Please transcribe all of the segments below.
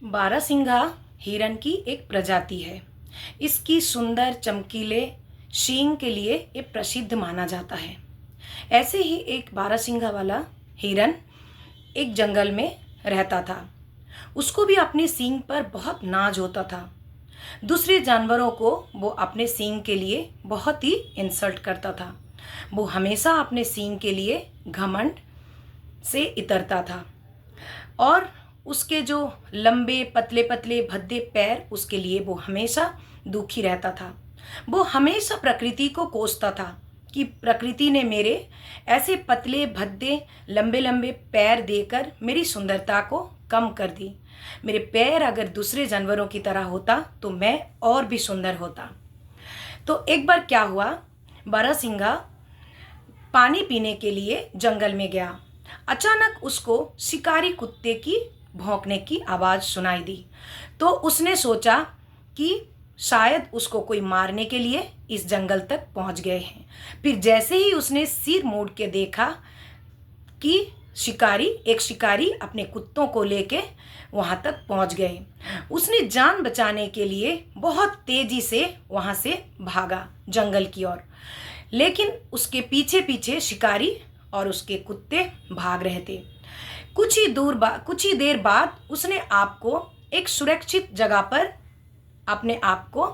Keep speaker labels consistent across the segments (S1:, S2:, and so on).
S1: बारहसिंघा हिरन की एक प्रजाति है। इसकी सुंदर चमकीले सींग के लिए ये प्रसिद्ध माना जाता है। ऐसे ही एक बारहसिंघा वाला हिरन एक जंगल में रहता था। उसको भी अपनी सींग पर बहुत नाज होता था। दूसरे जानवरों को वो अपने सींग के लिए बहुत ही इंसल्ट करता था। वो हमेशा अपने सींग के लिए घमंड से इतरता था और उसके जो लंबे पतले पतले भद्दे पैर, उसके लिए वो हमेशा दुखी रहता था। वो हमेशा प्रकृति को कोसता था कि प्रकृति ने मेरे ऐसे पतले भद्दे लंबे लंबे पैर देकर मेरी सुंदरता को कम कर दी। मेरे पैर अगर दूसरे जानवरों की तरह होता तो मैं और भी सुंदर होता। तो एक बार क्या हुआ, बारहसिंघा पानी पीने के लिए जंगल में गया। अचानक उसको शिकारी कुत्ते की भौंकने की आवाज़ सुनाई दी। तो उसने सोचा कि शायद उसको कोई मारने के लिए इस जंगल तक पहुंच गए हैं। फिर जैसे ही उसने सिर मोड़ के देखा कि एक शिकारी अपने कुत्तों को लेके वहां तक पहुंच गए। उसने जान बचाने के लिए बहुत तेजी से वहां से भागा जंगल की ओर, लेकिन उसके पीछे पीछे शिकारी और उसके कुत्ते भाग रहे थे। कुछ ही देर बाद उसने आपको एक सुरक्षित जगह पर अपने आप को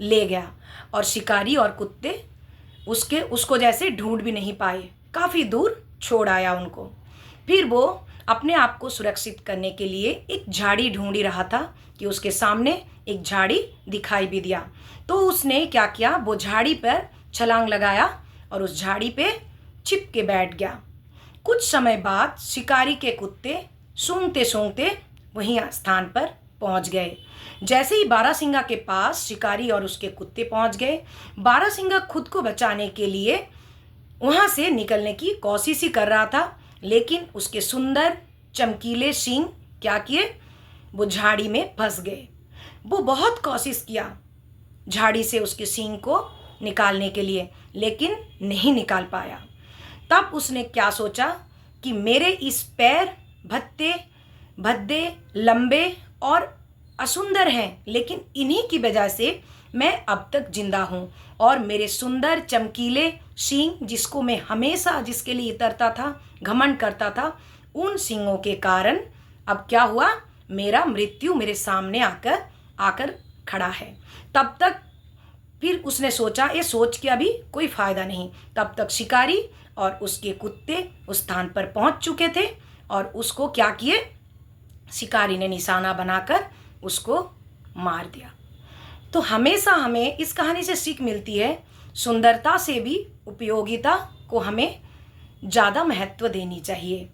S1: ले गया और शिकारी और कुत्ते उसको जैसे ढूंढ भी नहीं पाए, काफ़ी दूर छोड़ आया उनको। फिर वो अपने आप को सुरक्षित करने के लिए एक झाड़ी ढूंढ ही रहा था कि उसके सामने एक झाड़ी दिखाई भी दिया। तो उसने क्या किया, वो झाड़ी पर छलांग लगाया और उस झाड़ी पे छिप के बैठ गया। कुछ समय बाद शिकारी के कुत्ते सूंघते सूंघते वहीं स्थान पर पहुंच गए। जैसे ही बारहसिंघा के पास शिकारी और उसके कुत्ते पहुंच गए, बारहसिंघा खुद को बचाने के लिए वहां से निकलने की कोशिश ही कर रहा था, लेकिन उसके सुंदर चमकीले सींग क्या किए, वो झाड़ी में फंस गए। वो बहुत कोशिश किया झाड़ी से उसके सींग को निकालने के लिए, लेकिन नहीं निकाल पाया। तब उसने क्या सोचा कि मेरे इस पैर भद्दे भद्दे लंबे और असुंदर हैं, लेकिन इन्हीं की वजह से मैं अब तक जिंदा हूँ। और मेरे सुंदर चमकीले सींग, जिसको मैं हमेशा जिसके लिए इतरता था, घमंड करता था, उन सींगों के कारण अब क्या हुआ, मेरा मृत्यु मेरे सामने आकर खड़ा है। तब तक फिर उसने सोचा, ये सोच के अभी कोई फायदा नहीं। तब तक शिकारी और उसके कुत्ते उस स्थान पर पहुंच चुके थे और उसको क्या किए, शिकारी ने निशाना बनाकर उसको मार दिया। तो हमेशा हमें इस कहानी से सीख मिलती है, सुंदरता से भी उपयोगिता को हमें ज़्यादा महत्व देनी चाहिए।